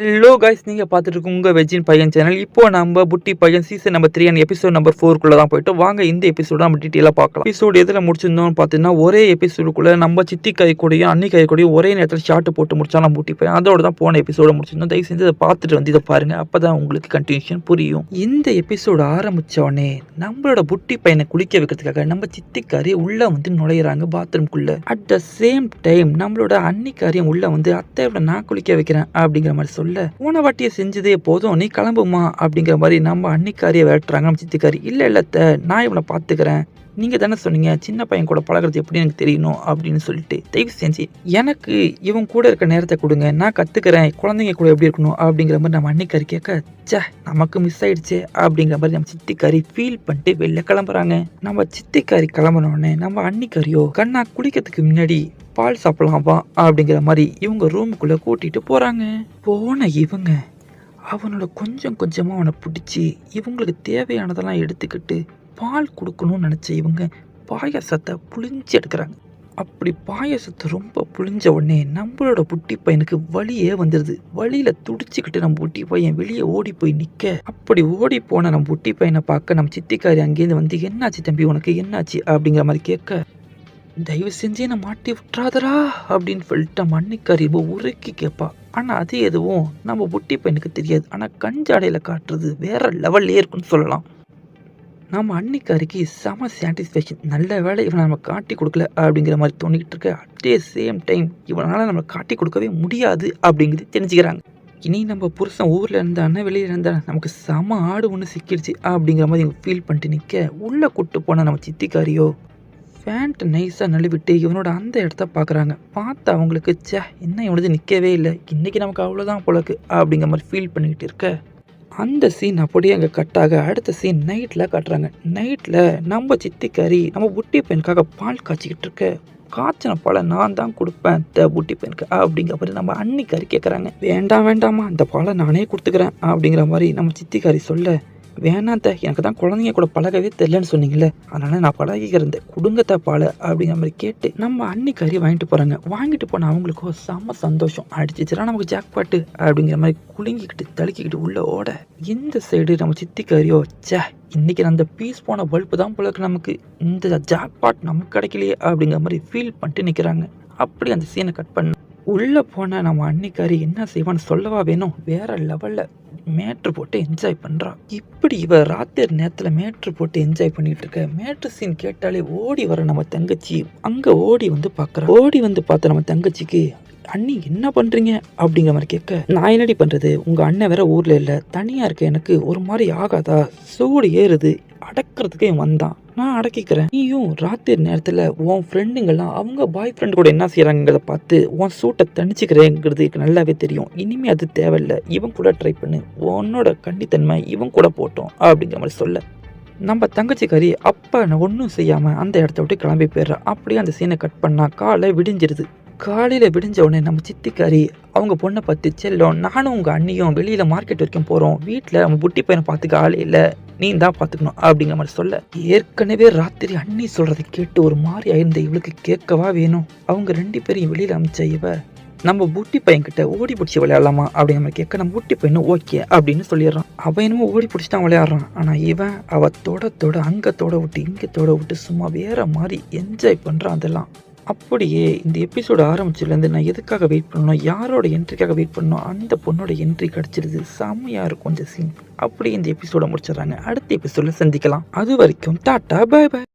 Hello guys, நீங்கள் பார்த்துட்டு இருக்க உங்கள் வெஜ்ஜின் பையன் சேனல். இப்போ நம்ம புட்டி பையன் season number 3 and episode number 4 தான் போயிட்டு வாங்க இந்த எபிசோட நம்ம டீட்டெயிலாக பார்க்கலாம். எபிசோடு எதில் முடிச்சிருந்தோம்னு பார்த்தீங்கன்னா, ஒரே எபிசோடுக்குள்ளே நம்ம சித்தி கை கூடயும் அன்னி கை கூடயும் ஒரே நேரத்தில் ஷார்ட் போட்டு முடிச்சா நம்ம புட்டி பையன். அதோட தான் போன எபிசோட முடிச்சிருந்தோம். தயவு செஞ்சு அதை பார்த்துட்டு வந்து இதை பாருங்க, அப்போ தான் உங்களுக்கு கண்டினியூஷன் புரியும். இந்த எபிசோடு ஆரம்பித்தோடனே நம்மளோட புட்டி பையனை குளிக்க வைக்கிறதுக்காக நம்ம சித்திக்காரி உள்ளே வந்து நுழையிறாங்க பாத்ரூம்குள்ளே. அட் த சேம் டைம் நம்மளோட அன்னிக்காரியும் உள்ளே வந்து அத்தை நான் குளிக்க வைக்கிறேன் அப்படிங்கிற மாதிரி சொல்ல, போன வாட்டியை செஞ்சதே போதும், நீ கிளம்புமா அப்படிங்கிற மாதிரி நம்ம அன்னிக்காரியை விரட்டுறாங்க. நம்ம சித்திக்காரி இல்ல நான் இவனை பார்த்துக்கிறேன், நீங்க தானே சொன்னீங்க சின்ன பையன் கூட பழகிறது எப்படி எனக்கு தெரியணும் அப்படின்னு சொல்லிட்டு, தயவு செஞ்சு எனக்கு இவன் கூட இருக்க நேரத்தை கொடுங்க, நான் கத்துக்கிறேன் குழந்தைங்க கூட எப்படி இருக்கணும் அப்படிங்கிற மாதிரி நம்ம அன்னிக்காரி கேட்க, சே நமக்கு மிஸ் ஆயிடுச்சு அப்படிங்கிற மாதிரி நம்ம சித்திக்காரி ஃபீல் பண்ணிட்டு வெளில கிளம்புறாங்க. நம்ம சித்திக்காரி கிளம்பினோடனே நம்ம அன்னிக்காரியோ கண்ணா குளிக்கிறதுக்கு முன்னாடி பால் சாப்பிடலாம்பா அப்படிங்கிற மாதிரி இவங்க ரூமுக்குள்ள கூட்டிட்டு போறாங்க. போன இவங்க அவனோட கொஞ்சம் கொஞ்சமாக அவனை பிடிச்சி இவங்களுக்கு தேவையானதெல்லாம் எடுத்துக்கிட்டு பால் கொடுக்கணும்னு நினச்ச இவங்க பாயாசத்தை புழிஞ்சு எடுக்கிறாங்க. அப்படி பாயாசத்தை ரொம்ப புழிஞ்ச உடனே நம்மளோட புட்டி பையனுக்கு வலியே வந்துடுது. வலியில் துடிச்சிக்கிட்டு நம்ம புட்டி பையன் வெளியே ஓடி போய் நிற்க, அப்படி ஓடி போன நம்ம புட்டி பையனை பார்க்க நம்ம சித்திக்காரி அங்கேருந்து வந்து என்னாச்சு தம்பி உனக்கு என்னாச்சு அப்படிங்கிற மாதிரி கேட்க, தயவு செஞ்சு என்னை மாட்டி விட்டுறாதரா அப்படின்னு சொல்லிட்டு நம்ம அன்னிக்காரி உருக்கி கேட்பா. ஆனால் அது எதுவும் நம்ம புட்டி பையனுக்கு தெரியாது. ஆனால் கஞ்சாடையில் காட்டுறது வேற லெவல்லே இருக்குன்னு சொல்லலாம். நம்ம அன்னிக்காரிக்கு செம சாட்டிஸ்ஃபேக்ஷன், நல்ல வேலை இவனை நம்ம காட்டி கொடுக்கல அப்படிங்கிற மாதிரி தோணிக்கிட்டு இருக்க. அட் சேம் டைம் இவனால் நம்ம காட்டி கொடுக்கவே முடியாது அப்படிங்கிறது தெரிஞ்சுக்கிறாங்க. இனி நம்ம புருஷன் ஊரில் இருந்தானே வெளியில் இருந்தா நமக்கு செம ஆடு ஒன்று சிக்கிடுச்சு அப்படிங்கிற மாதிரி இவங்க ஃபீல் பண்ணிட்டு நிற்க, உள்ளே கூட்டு போன நம்ம சித்திக்காரியோ ஃபேண்ட் நைஸாக நழுவிட்டு இவனோட அந்த இடத்த பார்க்குறாங்க. பார்த்து அவங்களுக்கு சே என்ன இவனது நிற்கவே இல்லை, இன்றைக்கி நமக்கு அவ்வளோதான் போலக்கு அப்படிங்கிற மாதிரி ஃபீல் பண்ணிக்கிட்டு இருக்க, அந்த சீன் அப்படியே அங்கே கட்டாக அடுத்த சீன் நைட்டில் காட்டுறாங்க. நைட்டில் நம்ம சித்திக்காரி நம்ம புட்டி பையனுக்காக பால் காய்ச்சிக்கிட்டு இருக்க, காய்ச்சின பாலை நான் தான் கொடுப்பேன் புட்டி பையனுக்கு அப்படிங்கிற மாதிரி நம்ம அன்னிக்காரி கேட்குறாங்க. வேண்டாமா இந்த பாலை நானே கொடுத்துக்கிறேன் அப்படிங்கிற மாதிரி நம்ம சித்திக்காரி சொல்ல, வேணாத்த எனக்கு தான் குழந்தைங்க கூட பழகவே தெரிலன்னு சொன்னீங்களே, அதனால நான் பழகிக்கிறேன் கொடுங்கத்த பாலை அப்படிங்கிற மாதிரி கேட்டு நம்ம அன்னிக்காரி வாங்கிட்டு போகிறாங்க. வாங்கிட்டு போனால் அவங்களுக்கும் செம்ம சந்தோஷம், அடிச்சிச்சுனா நமக்கு ஜாக்பாட்டு அப்படிங்கிற மாதிரி குலுங்கிக்கிட்டு தடுக்கிக்கிட்டு உள்ள ஓட, இந்த சைடு நம்ம சித்திக்காரியோ சே இன்னைக்கு அந்த பீஸ் போன பல்பு தான் போலக்கு நமக்கு இந்த ஜாக்பாட் நமக்கு கிடைக்கலையே அப்படிங்கிற மாதிரி ஃபீல் பண்ணிட்டு நிற்கிறாங்க. அப்படி அந்த சீனை கட் பண்ண உள்ளே போன நம்ம அன்னிக்காரி என்ன செய்வான்னு சொல்லவா வேணும், வேற லெவலில் மேட்ரு போட்டு என்ஜாய் பண்ணுறா. இப்படி இவ ராத்திரி நேரத்தில் மேட்ரு போட்டு என்ஜாய் பண்ணிட்டு இருக்க, மேட்ரு சீன் கேட்டாலே ஓடி வர நம்ம தங்கச்சி அங்கே ஓடி வந்து பார்க்குறா. ஓடி வந்து பார்த்த நம்ம தங்கச்சிக்கு, அண்ணி என்ன பண்ணுறீங்க அப்படிங்கிற மாதிரி கேட்க, நான் என்னடி பண்ணுறது, உங்கள் அண்ணன் வேற ஊரில் இல்லை, தனியாக இருக்க எனக்கு ஒரு மாதிரி ஆகாதா, சூடு ஏறுது, அடக்கிறதுக்கே வந்தான், நான் அடக்கிக்கிறேன், நீயும் ராத்திரி நேரத்தில் உன் ஃப்ரெண்டுங்கெல்லாம் அவங்க பாய் ஃப்ரெண்டு கூட என்ன செய்கிறாங்கிறத பார்த்து உன் சூட்டை தணிச்சிக்கிறேங்கிறது எனக்கு நல்லாவே தெரியும், இனிமே அது தேவையில்லை, இவன் கூட ட்ரை பண்ணு, உன்னோட கண்டித்தன்மை இவன் கூட போட்டோம் அப்படிங்கிற மாதிரி சொல்ல, நம்ம தங்கச்சிக்காரி அப்போ நான் ஒன்றும் செய்யாமல் அந்த இடத்த விட்டு கிளம்பி போயிடுறா. அப்படியே அந்த சீனை கட் பண்ணால் காலை விடிஞ்சிருது. காலையில் விடிஞ்ச உடனே நம்ம சித்திக்காரி அவங்க பொண்ணை பார்த்து, செல்லும் நானும் உங்கள் அண்ணியும் வெளியில் மார்க்கெட் வரைக்கும் போகிறோம், வீட்டில் நம்ம புட்டி பையனை பார்த்துக்க ஆளே இல்லை, நீ தான் பார்த்துக்கணும் அப்படிங்கிற மாதிரி சொல்ல, ஏற்கனவே ராத்திரி அண்ணி சொல்கிறத கேட்டு ஒரு மாதிரி ஆயிருந்த இவளுக்கு கேட்கவா வேணும். அவங்க ரெண்டு பேரையும் வெளியில் அமைச்ச இவ நம்ம பூட்டி பையன்கிட்ட ஓடி பிடிச்சி விளையாடலாமா அப்படிங்கிற மாதிரி கேட்க, நம்ம பூட்டி பையனும் ஓகே அப்படின்னு சொல்லிடுறான். அவன் என்னமோ ஓடி பிடிச்சி தான் விளையாடுறான். ஆனால் இவன் அவ தொட அங்கே தொட விட்டு இங்கே தொட விட்டு சும்மா வேற மாதிரி என்ஜாய் பண்ணுறான். அதெல்லாம் அப்படியே இந்த எபிசோடு ஆரம்பிச்சதுலேருந்து நான் எதுக்காக வெயிட் பண்ணணும், யாரோட என்ட்ரிக்காக வெயிட் பண்ணணும், அந்த பொண்ணோட என்ட்ரி கிடச்சிருது. செம்மையாக இருக்கும் கொஞ்சம் சீன். அப்படியே இந்த எபிசோட முடிச்சிடறாங்க. அடுத்த எபிசோடில் சந்திக்கலாம். அது வரைக்கும் டாட்டா பை பை.